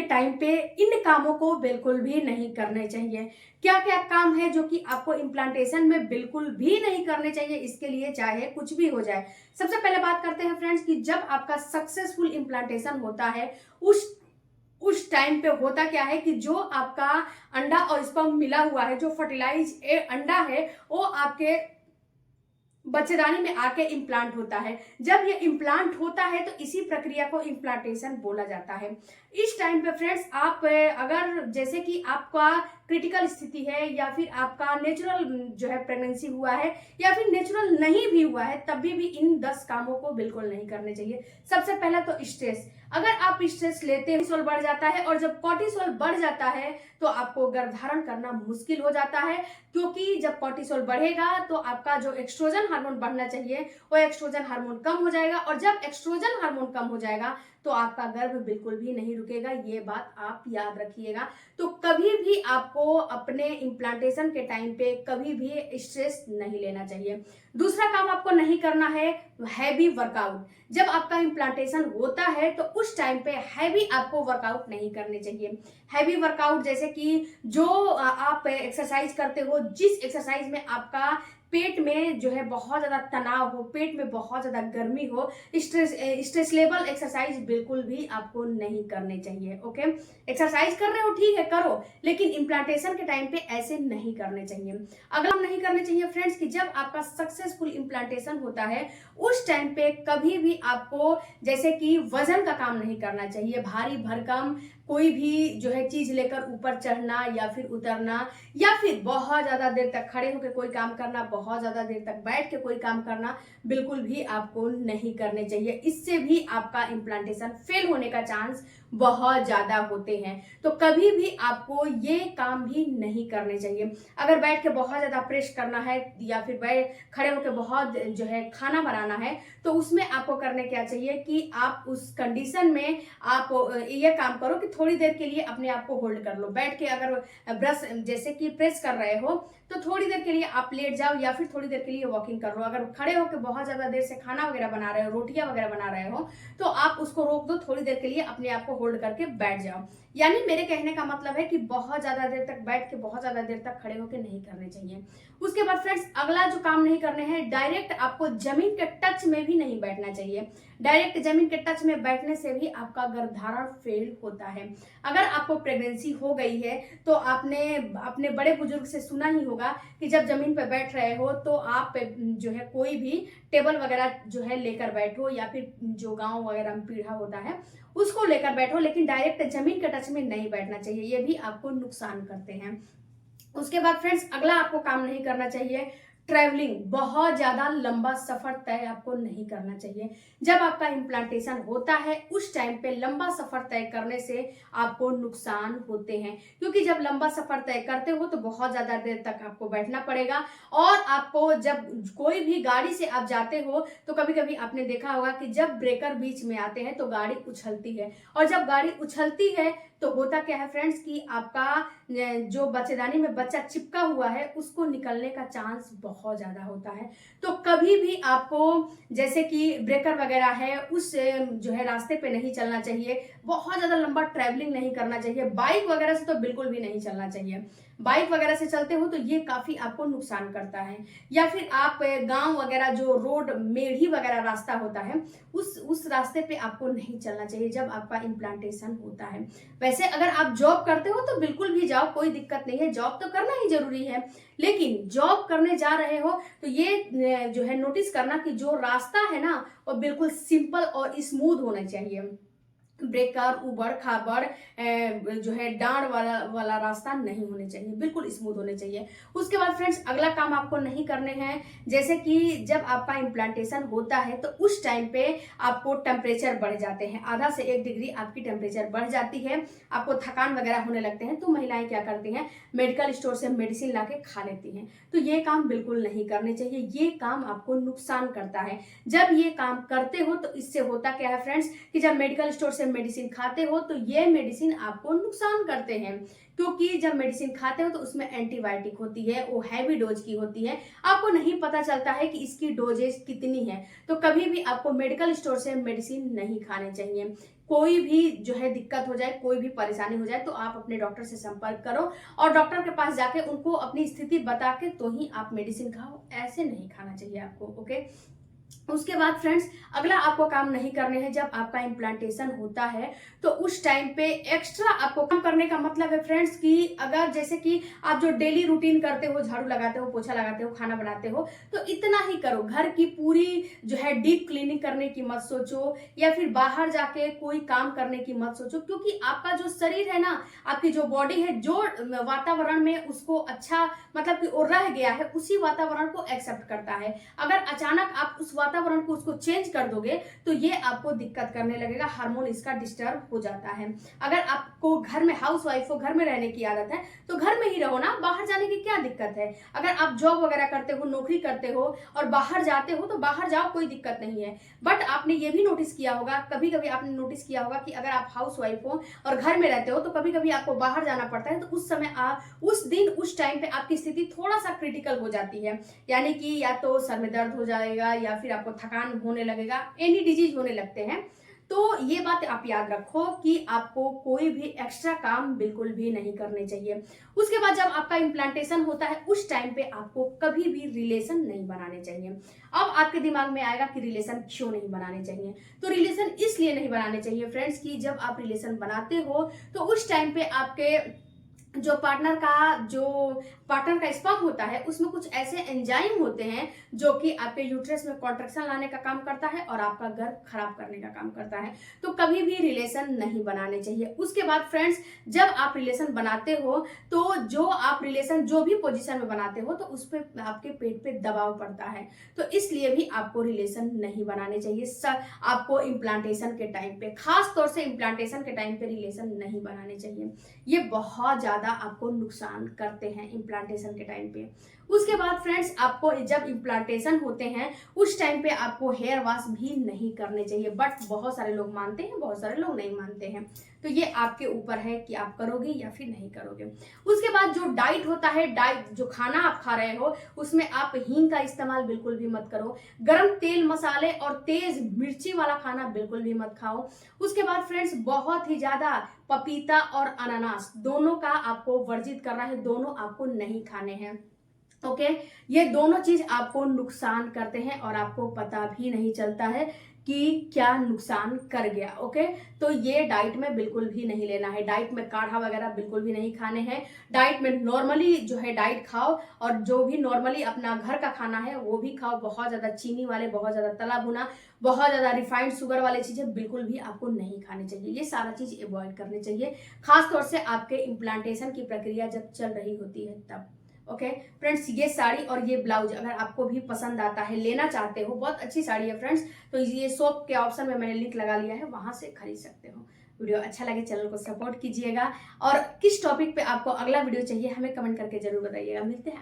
Time पे इन कामों को बिल्कुल भी नहीं करने चाहिए। क्या क्या काम है जो कि आपको इम्प्लांटेशन में बिल्कुल भी नहीं करने चाहिए, इसके लिए चाहे कुछ भी हो जाए। सबसे पहले बात करते हैं फ्रेंड्स कि जब आपका सक्सेसफुल इम्प्लांटेशन होता है उस टाइम पे होता क्या है कि जो आपका अंडा और स्पर्म मिला हुआ है, जो फर्टिलाइज अंडा है, वो आपके बच्चेदानी में आके इम्प्लांट होता है। जब ये इम्प्लांट होता है तो इसी प्रक्रिया को इम्प्लांटेशन बोला जाता है। इस टाइम पे फ्रेंड्स आप अगर जैसे कि आपका क्रिटिकल स्थिति है या फिर आपका नेचुरल जो है प्रेगनेंसी हुआ है या फिर नेचुरल नहीं भी हुआ है, तभी भी इन 10 कामों को बिल्कुल नहीं करने चाहिए। सबसे पहला तो स्ट्रेस। अगर आप स्ट्रेस लेते हैं, कोर्टिसोल बढ़ जाता है, और जब कोर्टिसोल बढ़ जाता है तो आपको गर्भधारण करना मुश्किल हो जाता है, क्योंकि जब कोर्टिसोल बढ़ेगा तो आपका जो एक्स्ट्रोजन हार्मोन बढ़ना चाहिए वो एक्स्ट्रोजन हार्मोन कम हो जाएगा, और जब एक्स्ट्रोजन हार्मोन कम हो जाएगा तो आपका गर्भ बिल्कुल भी नहीं रुकेगा। ये बात आप याद रखिएगा। तो कभी भी आपको अपने इम्प्लांटेशन के टाइम पे कभी भी स्ट्रेस नहीं लेना चाहिए। दूसरा काम आपको नहीं करना है हैवी वर्कआउट। जब आपका इम्प्लांटेशन होता है तो उस टाइम पे हैवी आपको वर्कआउट नहीं करने चाहिए। हैवी वर्कआउट जैसे कि जो आप एक्सरसाइज करते हो, जिस एक्सरसाइज में आपका पेट में जो है बहुत ज्यादा तनाव हो, पेट में बहुत ज्यादा गर्मी हो, स्ट्रेस लेवल एक्सरसाइज बिल्कुल भी आपको नहीं करने चाहिए। ओके, एक्सरसाइज कर रहे हो ठीक है करो, लेकिन इम्प्लांटेशन के टाइम पे ऐसे नहीं करने चाहिए। अगला हम नहीं करने चाहिए फ्रेंड्स कि जब आपका सक्सेसफुल इम्प्लांटेशन होता है उस टाइम पे कभी भी आपको जैसे कि वजन का काम नहीं करना चाहिए। भारी भरकम कोई भी जो है चीज लेकर ऊपर चढ़ना या फिर उतरना, या फिर बहुत ज्यादा देर तक खड़े होकर कोई काम करना, बहुत ज्यादा देर तक बैठ के कोई काम करना बिल्कुल भी आपको नहीं करने चाहिए। इससे भी आपका इम्प्लांटेशन फेल होने का चांस बहुत ज्यादा होते हैं। तो कभी भी आपको ये काम भी नहीं करने चाहिए। अगर बैठ के बहुत ज्यादा प्रेस करना है या फिर बैठ खड़े होकर बहुत जो है खाना बनाना है, तो उसमें आपको करने क्या चाहिए कि आप उस कंडीशन में आप ये काम करो कि थोड़ी देर के लिए अपने आप को होल्ड कर लो। बैठ के अगर ब्रश जैसे कि प्रेस कर रहे हो तो थोड़ी देर के लिए आप लेट जाओ या फिर थोड़ी देर के लिए वॉकिंग कर लो। अगर खड़े होकर बहुत ज्यादा देर से खाना वगैरह बना रहे हो, रोटियां वगैरह बना रहे हो, तो आप उसको रोक दो, थोड़ी देर के लिए अपने आप को होल्ड करके बैठ जाओ। यानी मेरे कहने का मतलब है कि बहुत ज्यादा देर तक बैठ के बहुत ज्यादा देर तक खड़े होकर नहीं करने चाहिए। उसके बाद फ्रेंड्स अगला जो काम नहीं करने हैं, डायरेक्ट आपको जमीन के टच में भी नहीं बैठना चाहिए। डायरेक्ट जमीन के टच में बैठने से भी आपका गर्भधारण फेल होता है। अगर आपको प्रेगनेंसी हो गई है तो आपने अपने बड़े बुजुर्ग से सुना ही होगा कि जब जमीन पर बैठ रहे हो तो आप जो है कोई भी टेबल वगैरह जो है लेकर बैठो, या फिर जो गांव वगैरह में पीढ़ा होता है उसको लेकर बैठो, लेकिन डायरेक्ट जमीन के टच में नहीं बैठना चाहिए। ये भी आपको नुकसान करते हैं। उसके बाद फ्रेंड्स अगला आपको काम नहीं करना चाहिए ट्रैवलिंग। बहुत ज्यादा लंबा सफर तय आपको नहीं करना चाहिए। जब आपका इम्प्लांटेशन होता है उस टाइम पे लंबा सफर तय करने से आपको नुकसान होते हैं, क्योंकि जब लंबा सफर तय करते हो तो बहुत ज्यादा देर तक आपको बैठना पड़ेगा, और आपको जब कोई भी गाड़ी से आप जाते हो तो कभी कभी आपने देखा होगा कि जब ब्रेकर बीच में आते हैं तो गाड़ी उछलती है, और जब गाड़ी उछलती है तो होता क्या है फ्रेंड्स कि आपका जो बच्चेदानी में बच्चा चिपका हुआ है उसको निकलने का चांस बहुत ज्यादा होता है। तो कभी भी आपको जैसे कि ब्रेकर वगैरह है उस जो है रास्ते पे नहीं चलना चाहिए। बहुत ज्यादा लंबा ट्रैवलिंग नहीं करना चाहिए। बाइक वगैरह से तो बिल्कुल भी नहीं चलना चाहिए। बाइक वगैरह से चलते हो तो ये काफी आपको नुकसान करता है। या फिर आप गांव वगैरह जो रोड मेढ़ी वगैरह रास्ता होता है उस रास्ते पे आपको नहीं चलना चाहिए जब आपका इम्प्लांटेशन होता है। वैसे अगर आप जॉब करते हो तो बिल्कुल भी जाओ, कोई दिक्कत नहीं है, जॉब तो करना ही जरूरी है, लेकिन जॉब करने जा रहे हो तो ये जो है नोटिस करना कि जो रास्ता है ना वो बिल्कुल सिंपल और स्मूथ होना चाहिए। ब्रेकर उबड़ खाबड़ जो है डांड वाला रास्ता नहीं होने चाहिए, बिल्कुल स्मूथ होने चाहिए। उसके बाद फ्रेंड्स अगला काम आपको नहीं करने हैं, जैसे कि जब आपका इम्प्लांटेशन होता है तो उस टाइम पे आपको टेम्परेचर बढ़ जाते हैं, आधा से 1 डिग्री आपकी टेम्परेचर बढ़ जाती है, आपको थकान वगैरह होने लगते हैं, तो महिलाएं क्या करती हैं मेडिकल स्टोर से मेडिसिन ला के खा लेती हैं। तो ये काम बिल्कुल नहीं करने चाहिए, ये काम आपको नुकसान करता है। जब ये काम करते हो तो इससे होता क्या है फ्रेंड्स कि जब मेडिकल स्टोर से मेडिसिन खाते हो तो ये मेडिसिन आपको नुकसान करते हैं, क्योंकि जब मेडिसिन खाते हो तो उसमें एंटीबायोटिक होती है, वो हैवी डोज की होती है, आपको नहीं पता चलता है कि इसकी डोजेज कितनी है। तो कभी भी आपको मेडिकल स्टोर से मेडिसिन नहीं खाने चाहिए। कोई भी जो है दिक्कत हो जाए, कोई भी परेशानी हो जाए, तो आप अपने डॉक्टर से संपर्क करो और डॉक्टर के पास जाके उनको अपनी स्थिति बता के तो ही आप मेडिसिन खाओ, ऐसे नहीं खाना चाहिए आपको। ओके, उसके बाद फ्रेंड्स, अगला आपको काम नहीं करने हैं। जब आपका इम्प्लांटेशन होता है तो उस टाइम पे एक्स्ट्रा आपको काम करने का मतलब है फ्रेंड्स कि अगर जैसे कि आप जो डेली रूटीन करते हो, झाड़ू लगाते हो, पोछा लगाते हो, खाना बनाते हो, तो इतना ही करो। घर की पूरी जो है डीप क्लीनिंग करने की मत सोचो, या फिर बाहर जाके कोई काम करने की मत सोचो, क्योंकि आपका जो शरीर है ना, आपकी जो बॉडी है, जो वातावरण में उसको अच्छा मतलब कि वो रह गया है, उसी वातावरण को एक्सेप्ट करता है। अगर अचानक आप उस वातावरण को उसको चेंज कर दोगे तो ये आपको दिक्कत करने लगेगा, हार्मोन इसका डिस्टर्ब हो जाता है। अगर आपको घर में हाउसवाइफ हो, घर में रहने की आदत है, तो घर में ही रहो ना, बाहर जाने की क्या दिक्कत है। अगर आप जॉब वगैरह करते हो, नौकरी करते हो और बाहर जाते हो, तो बाहर जाओ, कोई दिक्कत नहीं है। बट आपने ये भी नोटिस किया होगा, कभी कभी आपने नोटिस किया होगा कि अगर आप हाउसवाइफ हो और घर में रहते हो, तो कभी कभी आपको बाहर जाना पड़ता है, तो उस समय उस दिन उस टाइम पे आपकी स्थिति थोड़ा सा क्रिटिकल हो जाती है, यानी कि या तो सर में दर्द हो जाएगा या फिर आपको थकान होने लगेगा, एनी डिजीज होने लगते हैं। तो ये बात आप याद रखो कि आपको कोई भी एक्स्ट्रा काम बिल्कुल भी नहीं करने चाहिए। उसके बाद जब आपका इम्प्लांटेशन होता है, उस टाइम पे आपको कभी भी रिलेशन नहीं बनाने चाहिए। अब आपके दिमाग में आएगा कि रिलेशन क्यों नहीं बनाने चाहिए। तो रिलेशन इसलिए नहीं बनाने चाहिए फ्रेंड्स कि जब आप रिलेशन बनाते हो तो उस टाइम पे आपके जो पार्टनर का स्पर्म होता है, उसमें कुछ ऐसे एंजाइम होते हैं जो कि आपके यूट्रस में कॉन्ट्रैक्शन लाने का काम करता है और आपका गर्भ खराब करने का काम करता है। तो कभी भी रिलेशन नहीं बनाने चाहिए। उसके बाद फ्रेंड्स, जब आप रिलेशन बनाते हो तो जो आप रिलेशन जो भी पोजीशन में बनाते हो, तो उस पर आपके पेट पे दबाव पड़ता है, तो इसलिए भी आपको रिलेशन नहीं बनाने चाहिए। आपको इम्प्लांटेशन के टाइम पे, खास तौर से इम्प्लांटेशन के टाइम पे रिलेशन नहीं बनाने चाहिए। ये बहुत ज्यादा आपको नुकसान करते हैं इम्प्लांटेशन के टाइम पे। उसके बाद फ्रेंड्स, आपको जब इम्प्लांटेशन होते हैं उस टाइम पे आपको हेयर वॉश भी नहीं करने चाहिए। बट बहुत सारे लोग मानते हैं, बहुत सारे लोग नहीं मानते हैं, तो ये आपके ऊपर है कि आप करोगे या फिर नहीं करोगे। उसके बाद जो डाइट होता है, डाइट जो खाना आप खा रहे हो, उसमें आप हींग का इस्तेमाल बिल्कुल भी मत करो। गरम तेल मसाले और तेज मिर्ची वाला खाना बिल्कुल भी मत खाओ। उसके बाद फ्रेंड्स, बहुत ही ज्यादा पपीता और अनानास दोनों का आपको वर्जित करना है, दोनों आपको नहीं खाने हैं। ओके, ये दोनों चीज आपको नुकसान करते हैं और आपको पता भी नहीं चलता है कि क्या नुकसान कर गया। ओके, तो ये डाइट में बिल्कुल भी नहीं लेना है। डाइट में काढ़ा वगैरह बिल्कुल भी नहीं खाने हैं। डाइट में नॉर्मली जो है डाइट खाओ, और जो भी नॉर्मली अपना घर का खाना है वो भी खाओ। बहुत ज्यादा चीनी वाले, बहुत ज्यादा तला भुना, बहुत ज्यादा रिफाइंड शुगर वाले चीजें बिल्कुल भी आपको नहीं खानी चाहिए। ये सारा चीज अवॉइड करनी चाहिए, खासतौर से आपके इम्प्लांटेशन की प्रक्रिया जब चल रही होती है तब। ओके फ्रेंड्स, ये साड़ी और ये ब्लाउज अगर आपको भी पसंद आता है, लेना चाहते हो, बहुत अच्छी साड़ी है फ्रेंड्स, तो ये शॉप के ऑप्शन में मैंने लिंक लगा लिया है, वहां से खरीद सकते हो। वीडियो अच्छा लगे चैनल को सपोर्ट कीजिएगा, और किस टॉपिक पे आपको अगला वीडियो चाहिए हमें कमेंट करके जरूर बताइएगा। मिलते हैं